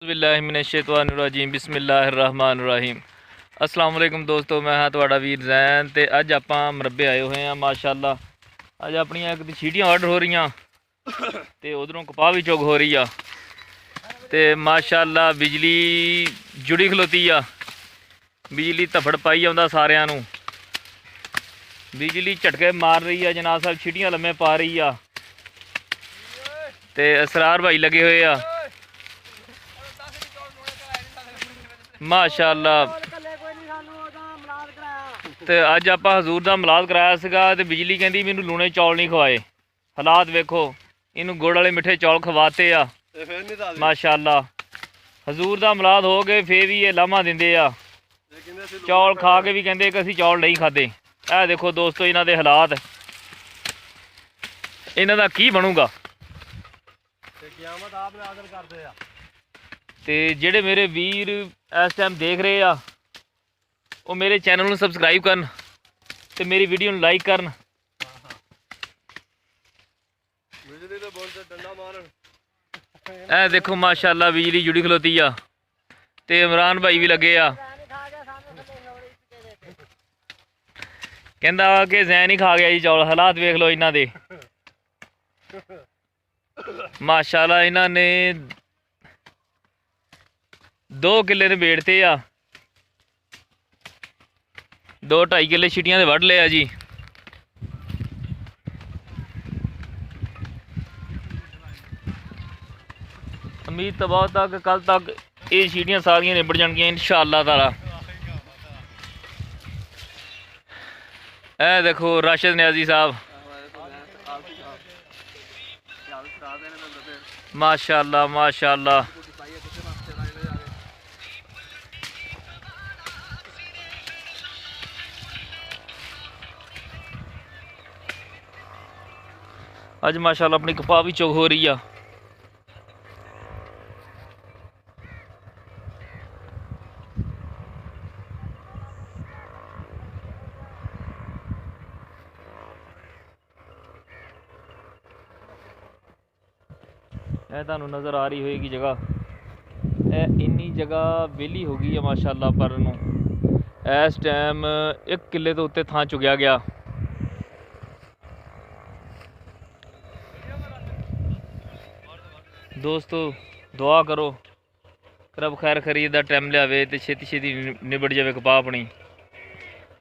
बिस्मिल्लाहिमिनश्शैतानिर्रजीम बिस्मिल्लाहिर्रहमानिर्रहीम। अस्सलाम वालेकुम दोस्तों, मैं हाँ तुहाड़ा वीर जैन ते अज आपां मरबे आए हुए हैं। माशाअल्लाह अज अपनियां एक छीटियां ऑर्डर हो रही ते उधरों कपाह भी चुग हो रही आ ते माशाअल्लाह बिजली जुड़ी खलोती आ। बिजली धफड़ पाई आउंदा सारियां नूं, बिजली झटके मार रही है जनाब साहब, छीटियां लम्मे पा रही आ ते असरार भाई लगे हुए आ माशाअल्लाह। तो अज आप हजूर का मिलाद कराया सीगा ते बिजली कहती मैनू लूने चौल नहीं खवाए। हालात वेखो, इनू गुड़ वाले मिठे चौल खवाते आ माशाअल्लाह। हजूर का मिलाद हो गए फिर भी ये लामा देंदे आ, चौल खा के भी कहते कि असी चौल नहीं खाते। ए देखो दोस्तों इन्हां दे हालात, इन्हां दा की बनूगा। ते जेड़े मेरे वीर इस टाइम देख रहे आ वो मेरे चैनल में सबसक्राइब करन ते मेरी वीडियो में लाइक करन। ए देखो माशाअल्लाह बिजली जुड़ी खलोती आ ते इमरान भाई भी लगे आ, कहंदा कि जैन ही खा गया जी चौल। हालात वेख लो इन्हां दे माशाअल्लाह। इन्हां ने 2 किले ने बेड़ते आ, 2-2.5 किले छिटियां दे वढ़ लिया जी। उम्मीद तो बहुत आ कि कल तक ये छिटियां सारियां निबड़ जाएंगियां इंशाअल्लाह ताला। ए देखो राशिद न्याजी साहब माशाअल्लाह माशाअल्लाह। अज माशाअल्लाह अपनी कपाह भी चुग हो रही आ। तुहानू नज़र आ रही होएगी जगह, इन्नी जगह वेली हो गई है माशाअल्लाह। पर नूं इस टाइम 1 किले तो उत्ते थां चुगया गया। दोस्तों दुआ करो रब खैर खरीद का टाइम लियावे तो छेती छेती निबड़ जाए कपाह अपनी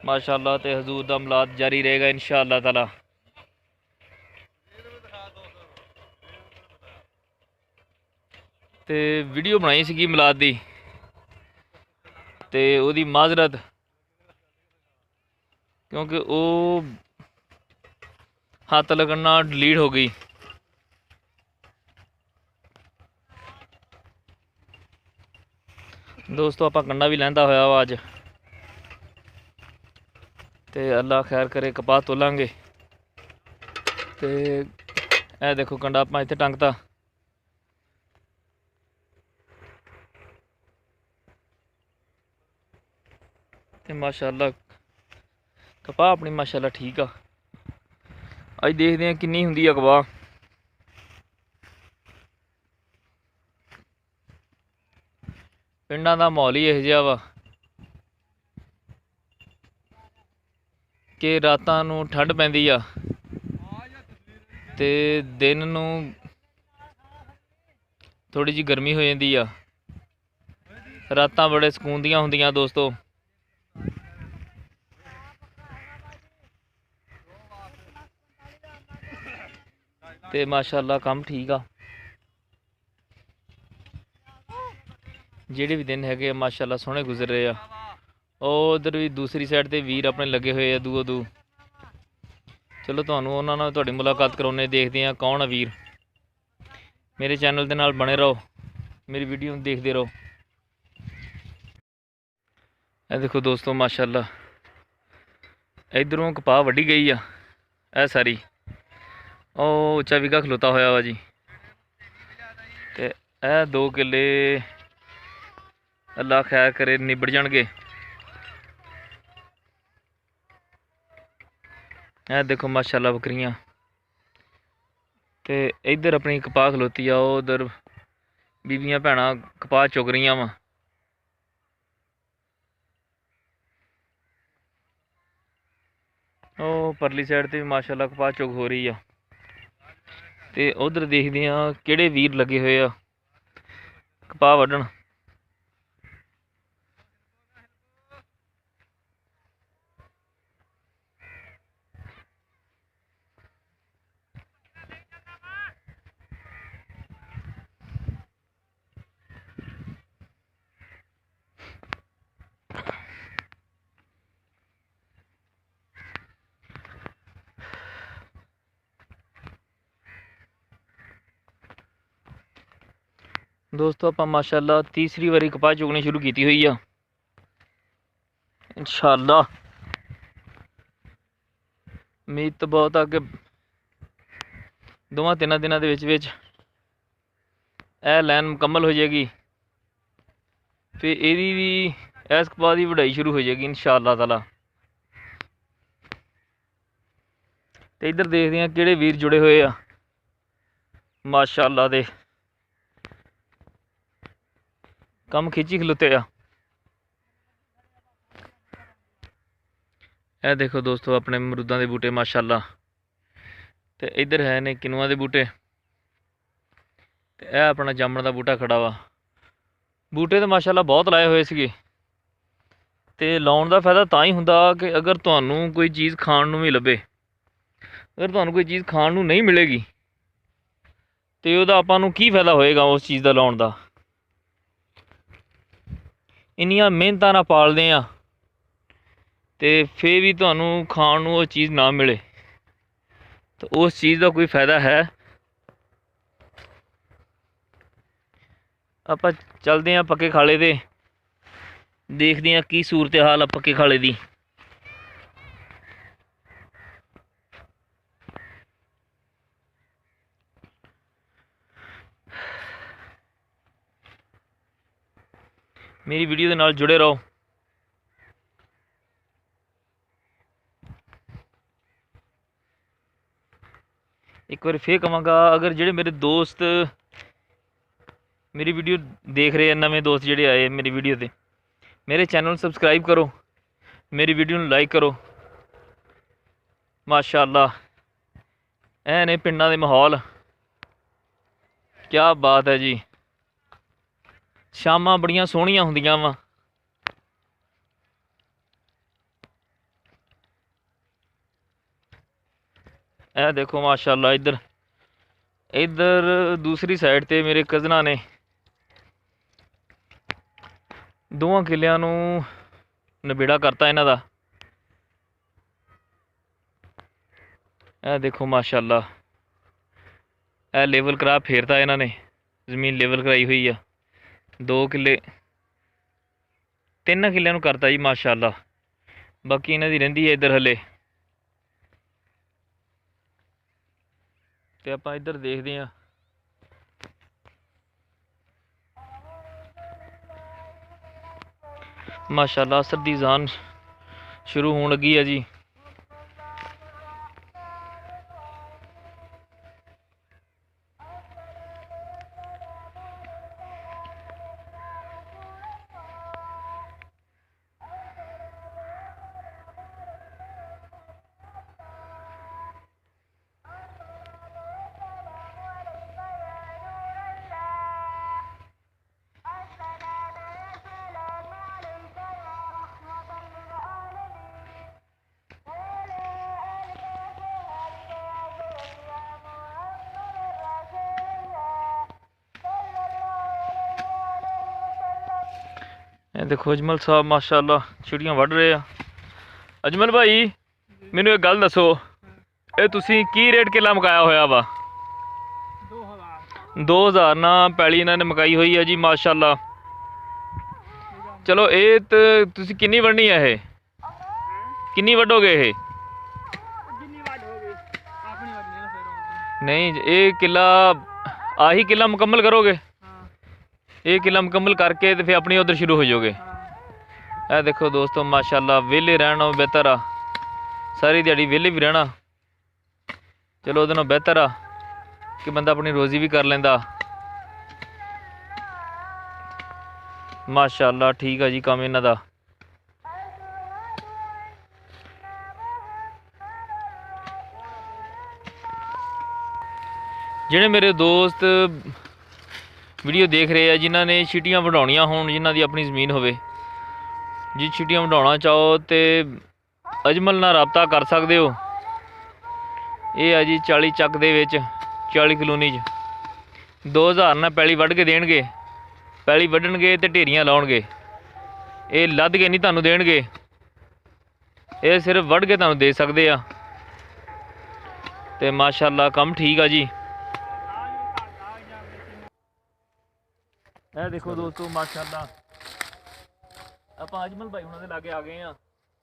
माशाअल्लाह। तो हजूर का मिलाद जारी रहेगा इंशाअल्लाह ताला। तो वीडियो बनाई सी मिलाद की ते ओदी माजरत, क्योंकि वो हत्थ लगना डिलीट हो गई। दोस्तों आप कंडा भी लहंदा होया वा अज, ते अल्लाह खैर करे कपाह तोलांगे। ते ए देखो कंडा आप इत्थे टंगता ते माशाअल्लाह कपाह अपनी माशाअल्लाह ठीक आ। अज देखते हैं किन्नी हुंदी आ कपाह। पिंडां दा माहौल ही इहो जिहा वा कि रातां नूं ठंड पैंदी आ ते दिन नूं थोड़ी जी गर्मी हो जाती आ। रातां बड़े सकून दियां हुंदियां दोस्तों। ते माशाअल्लाह काम ठीक आ। जेह्ड़े भी दिन है माशाअल्लाह सोहने गुजर रहे आ। उधर भी दूसरी साइड ते वीर अपने लगे हुए आ दूओ दू। चलो तुहानू उन्हां नाल तुहाडी मुलाकात करवाउने, देखते हैं कौन आ वीर। मेरे चैनल के नाल बने रहो, मेरी वीडियो देखते रहो। ए देखो दोस्तों माशाअल्लाह इधरों कपाह वड्डी गई आ, ए सारी ओ उच्चा विगा खलोता होया वा जी। ते ए 2 किले अल्लाह खैर करे निबड़ जाणगे। ए देखो माशाअल्लाह बकरियां ते इधर अपनी कपाह खलोती आ, उधर ਬੀਬੀਆਂ ਭੈਣਾਂ ਕਪਾਹ ਚੁਗ ਰਹੀਆਂ ਵਾ। ਉਹ ਪਰਲੀ ਸਾਈਡ ਤੇ ਵੀ ਮਾਸ਼ਾਅੱਲਾ ਕਪਾਹ ਚੁਗ ਹੋ ਰਹੀ ਆ। ਤੇ ਉਧਰ ਦੇਖਦੇ ਆ ਕਿਹੜੇ ਵੀਰ ਲੱਗੇ ਹੋਏ ਆ ਕਪਾਹ ਵੱਢਣ। ਦੋਸਤੋ ਆਪਾਂ ਮਾਸ਼ਾਅੱਲਾ ਤੀਸਰੀ ਵਾਰੀ ਕਪਾਹ ਚੁਗਣੀ ਸ਼ੁਰੂ ਕੀਤੀ ਹੋਈ ਆ। ਇਨਸ਼ਾਅੱਲਾ ਉਮੀਦ ਤਾਂ ਬਹੁਤ ਆ ਕਿ 2-3 ਦਿਨਾਂ ਦੇ ਵਿੱਚ ਇਹ ਲਾਈਨ ਮੁਕੰਮਲ ਹੋ ਜਾਏਗੀ। ਫਿਰ ਇਹਦੀ ਵੀ ਇਸ ਕਪਾਹ ਦੀ ਵਢਾਈ ਸ਼ੁਰੂ ਹੋ ਜਾਏਗੀ ਇਨਸ਼ਾਅੱਲਾ ਤਾਲਾ। ਤੇ ਇੱਧਰ ਦੇਖਦੇ ਆ ਕਿਹੜੇ ਵੀਰ ਜੁੜੇ ਹੋਏ ਆ ਮਾਸ਼ਾਅੱਲਾ ਦੇ ਕੰਮ ਖਿੱਚੀ ਖਲੋਤੇ ਆ। ਇਹ ਦੇਖੋ ਦੋਸਤੋ ਆਪਣੇ ਅਮਰੂਦਾਂ ਦੇ ਬੂਟੇ ਮਾਸ਼ਾਅੱਲਾ। ਤੇ ਇੱਧਰ ਹੈ ਨੇ ਕਿਨੂਆਂ ਦੇ ਬੂਟੇ। ਤੇ ਇਹ ਆਪਣਾ ਜਾਮਣ ਦਾ ਬੂਟਾ ਖੜਾ ਵਾ। ਬੂਟੇ ਤਾਂ ਮਾਸ਼ਾਅੱਲਾ ਬਹੁਤ ਲਾਏ ਹੋਏ ਸੀਗੇ। ਤੇ ਲਾਉਣ ਦਾ ਫਾਇਦਾ ਤਾਂ ਹੀ ਹੁੰਦਾ ਕਿ ਅਗਰ ਤੁਹਾਨੂੰ ਕੋਈ ਚੀਜ਼ ਖਾਣ ਨੂੰ ਵੀ ਲੱਭੇ, ਅਗਰ ਤੁਹਾਨੂੰ ਕੋਈ ਚੀਜ਼ ਖਾਣ ਨੂੰ ਨਹੀਂ ਮਿਲੇਗੀ ਤੇ ਉਹਦਾ ਆਪਾਂ ਨੂੰ ਕੀ ਫਾਇਦਾ ਹੋਏਗਾ ਉਸ ਚੀਜ਼ ਦਾ ਲਾਉਣ ਦਾ। ਇੰਨੀਆਂ ਮਿਹਨਤਾਂ ਨਾਲ ਪਾਲਦੇ ਆ ਤੇ ਫਿਰ ਵੀ ਤੁਹਾਨੂੰ ਖਾਣ ਨੂੰ ਉਹ ਚੀਜ਼ ਨਾ ਮਿਲੇ ਤਾਂ ਉਸ ਚੀਜ਼ ਦਾ ਕੋਈ ਫਾਇਦਾ ਹੈ। ਆਪਾਂ ਚੱਲਦੇ ਆ ਪੱਕੇ ਖਾਲੇ ਤੇ, ਦੇਖਦੇ ਆ ਕੀ ਸੂਰਤ ਹਾਲ ਆ ਪੱਕੇ ਖਾਲੇ ਦੀ। ਮੇਰੀ ਵੀਡੀਓ ਦੇ ਨਾਲ ਜੁੜੇ ਰਹੋ। ਇੱਕ ਵਾਰ ਫੇਰ ਕਹਾਂਗਾ, ਅਗਰ ਜਿਹੜੇ ਮੇਰੇ ਦੋਸਤ ਮੇਰੀ ਵੀਡੀਓ ਦੇਖ ਰਹੇ ਆ, ਨਵੇਂ ਦੋਸਤ ਜਿਹੜੇ ਆਏ ਮੇਰੀ ਵੀਡੀਓ ਤੇ, ਮੇਰੇ ਚੈਨਲ ਨੂੰ ਸਬਸਕ੍ਰਾਈਬ ਕਰੋ, ਮੇਰੀ ਵੀਡੀਓ ਨੂੰ ਲਾਈਕ ਕਰੋ। ਮਾਸ਼ਾਅੱਲਾ ਐ ਨੇ ਪਿੰਡਾਂ ਦੇ ਮਾਹੌਲ, ਕਿਆ ਬਾਤ ਹੈ ਜੀ। ਸ਼ਾਮਾਂ ਬੜੀਆਂ ਸੋਹਣੀਆਂ ਹੁੰਦੀਆਂ ਵਾ। ਇਹ ਦੇਖੋ ਮਾਸ਼ਾਅੱਲਾ ਇੱਧਰ ਦੂਸਰੀ ਸਾਈਡ ਤੇ ਮੇਰੇ ਕਜ਼ਨਾਂ ਨੇ 2 ਕਿੱਲਿਆਂ ਨੂੰ ਨਬੇੜਾ ਕਰਤਾ ਇਹਨਾਂ ਦਾ। ਇਹ ਦੇਖੋ ਮਾਸ਼ਾਅੱਲਾ ਇਹ ਲੇਵਲ ਕਰਾ ਫੇਰਤਾ ਇਹਨਾਂ ਨੇ, ਜ਼ਮੀਨ ਲੇਵਲ ਕਰਾਈ ਹੋਈ ਆ। 2 ਕਿੱਲੇ 3 ਕਿੱਲਿਆਂ ਨੂੰ ਕਰਤਾ ਜੀ ਮਾਸ਼ਾਅੱਲਾ। ਬਾਕੀ ਇਹਨਾਂ ਦੀ ਰਹਿੰਦੀ ਹੈ ਇੱਧਰ ਹਲੇ। ਤੇ ਆਪਾਂ ਇੱਧਰ ਦੇਖਦੇ ਹਾਂ ਮਾਸ਼ਾਅੱਲਾ ਅਸਰ ਦੀ ਜ਼ਾਨ ਸ਼ੁਰੂ ਹੋਣ ਲੱਗੀ ਹੈ ਜੀ। ਇਹ ਦੇਖੋ ਅਜਮਲ ਸਾਹਿਬ ਮਾਸ਼ਾਅੱਲਾ ਚਿੜੀਆਂ ਵੱਢ ਰਹੇ ਆ। ਅਜਮਲ ਭਾਈ ਮੈਨੂੰ ਇੱਕ ਗੱਲ ਦੱਸੋ, ਇਹ ਤੁਸੀਂ ਕੀ ਰੇਟ ਕਿੱਲਾ ਮਕਾਇਆ ਹੋਇਆ ਵਾ? 2000 ਨਾਲ ਪੈਲੀ ਇਹਨਾਂ ਨੇ ਮਕਾਈ ਹੋਈ ਹੈ ਜੀ ਮਾਸ਼ਾਅੱਲਾ। ਚਲੋ ਇਹ ਤਾਂ ਤੁਸੀਂ ਕਿੰਨੀ ਵੱਢਣੀ ਹੈ? ਇਹ ਕਿੰਨੀ ਵੱਢੋਗੇ ਇਹ? ਨਹੀਂ ਇਹ ਕਿੱਲਾ ਆਹੀ ਕਿੱਲਾ ਮੁਕੰਮਲ ਕਰੋਗੇ? ਇਹ ਕਿੱਲਾ ਮੁਕੰਮਲ ਕਰਕੇ ਤੇ ਫਿਰ ਆਪਣੀ ਉਧਰ ਸ਼ੁਰੂ ਹੋ ਜਾਓਗੇ। ਇਹ ਦੇਖੋ ਦੋਸਤੋ ਮਾਸ਼ਾਅੱਲਾ ਵਿਹਲੇ ਰਹਿਣਾ ਬਿਹਤਰ ਆ। ਸਾਰੀ ਦਿਹਾੜੀ ਵਿਹਲੇ ਵੀ ਰਹਿਣਾ ਚਲੋ ਉਹਦੇ ਨਾਲ ਬਿਹਤਰ ਆ ਕਿ ਬੰਦਾ ਆਪਣੀ ਰੋਜ਼ੀ ਵੀ ਕਰ ਲੈਂਦਾ। ਮਾਸ਼ਾਅੱਲਾ ਠੀਕ ਆ ਜੀ ਕੰਮ ਇਹਨਾਂ ਦਾ। ਜਿਹੜੇ ਮੇਰੇ ਦੋਸਤ ਵੀਡੀਓ ਦੇਖ ਰਹੇ ਆ ਜਿਨ੍ਹਾਂ ਨੇ ਛੀਟੀਆਂ ਵਢਾਉਣੀਆਂ ਹੋਣ, ਜਿਨ੍ਹਾਂ ਦੀ ਆਪਣੀ ਜ਼ਮੀਨ ਹੋਵੇ, ਜੀ ਛੀਟੀਆਂ ਵਢਾਉਣਾ ਚਾਹੋ ਤੇ ਅਜਮਲ ਨਾਲ ਰਾਬਤਾ ਕਰ ਸਕਦੇ ਹੋ। ਇਹ ਆ ਜੀ 40 ਚੱਕ ਦੇ ਵਿੱਚ 40 ਕਲੋਨੀ 'ਚ 2000 ਨਾਲ ਪੈਲੀ ਵੱਢ ਕੇ ਦੇਣਗੇ। ਪੈਲੀ ਵੱਢਣਗੇ ਤੇ ਢੇਰੀਆਂ ਲਾਉਣਗੇ। ਇਹ ਲੱਦ ਕੇ ਨਹੀਂ ਤੁਹਾਨੂੰ ਦੇਣਗੇ, ਇਹ ਸਿਰਫ ਵੱਢ ਕੇ ਤੁਹਾਨੂੰ ਦੇ ਸਕਦੇ ਆ। ਤੇ ਮਾਸ਼ਾਅੱਲਾ ਕੰਮ ਠੀਕ ਆ ਜੀ। ਇਹ ਦੇਖੋ ਦੋਸਤੋ ਮਾਸ਼ਾਅੱਲਾ ਆਪਾਂ ਅਜਮਲ ਭਾਈ ਉਹਨਾਂ ਦੇ ਲਾਗੇ ਆ ਗਏ ਆ।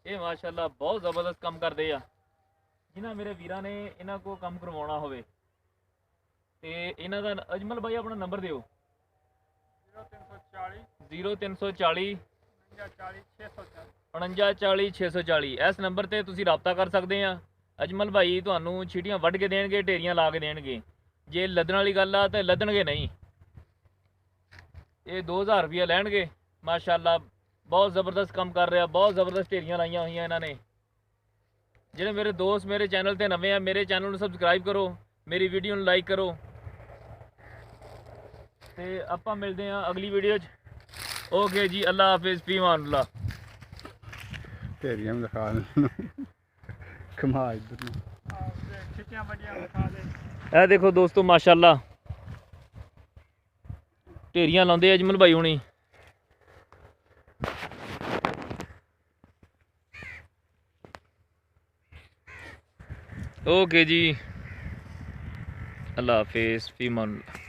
ਇਹ ਮਾਸ਼ਾਅੱਲਾ ਬਹੁਤ ਜ਼ਬਰਦਸਤ ਕੰਮ ਕਰਦੇ ਆ। ਜਿਨ੍ਹਾਂ ਮੇਰੇ ਵੀਰਾਂ ਨੇ ਇਹਨਾਂ ਕੋਲ ਕੰਮ ਕਰਵਾਉਣਾ ਹੋਵੇ ਤੇ ਇਹਨਾਂ ਦਾ ਅਜਮਲ ਭਾਈ ਆਪਣਾ ਨੰਬਰ ਦਿਓ। 0340 4940 640। ਇਸ ਨੰਬਰ ਤੇ ਤੁਸੀਂ ਰਾਬਤਾ ਕਰ ਸਕਦੇ ਆ। ਅਜਮਲ ਭਾਈ ਤੁਹਾਨੂੰ ਛੀਟੀਆਂ ਵੱਢ ਕੇ ਦੇਣਗੇ, ਢੇਰੀਆਂ ਲਾ ਕੇ ਦੇਣਗੇ। ਜੇ ਲੱਦਣ ਵਾਲੀ ਗੱਲ ਆ ਤਾਂ ਲੱਦਣਗੇ ਨਹੀਂ। ਇਹ 2000 ਰੁਪਇਆ ਲੈਣਗੇ। ਮਾਸ਼ਾਅੱਲਾ ਬਹੁਤ ਜ਼ਬਰਦਸਤ ਕੰਮ ਕਰ ਰਿਹਾ, ਬਹੁਤ ਜ਼ਬਰਦਸਤ ਢੇਰੀਆਂ ਲਾਈਆਂ ਹੋਈਆਂ ਇਹਨਾਂ ਨੇ। ਜਿਹੜੇ ਮੇਰੇ ਦੋਸਤ ਮੇਰੇ ਚੈਨਲ ਤੇ ਨਵੇਂ ਆ, ਮੇਰੇ ਚੈਨਲ ਨੂੰ ਸਬਸਕ੍ਰਾਈਬ ਕਰੋ, ਮੇਰੀ ਵੀਡੀਓ ਨੂੰ ਲਾਈਕ ਕਰੋ ਤੇ ਆਪਾਂ ਮਿਲਦੇ ਹਾਂ ਅਗਲੀ ਵੀਡੀਓ 'ਚ। ਓਕੇ ਜੀ, ਅੱਲਾ ਹਾਫਿਜ਼, ਫੀ ਅਮਾਨੁੱਲਾ। ਢੇਰੀਆਂ ਵੀ ਦਿਖਾ ਦੇ ਕਮਾ ਇੱਧਰ ਨੂੰ ਛਿੱਟੀਆਂ ਵੱਡੀਆਂ ਦਿਖਾ ਦੇ। ਇਹ ਦੇਖੋ ਦੋਸਤੋ ਮਾਸ਼ਾਅੱਲਾ ਢੇਰੀਆਂ ਲਾਉਂਦੇ ਅਜਮਲ ਭਾਈ ਹੁਣੀ। ਓਕੇ ਜੀ, ਅੱਲਾ ਹਾਫਿਜ਼, ਫੀ ਅਮਾਨੁੱਲਾ।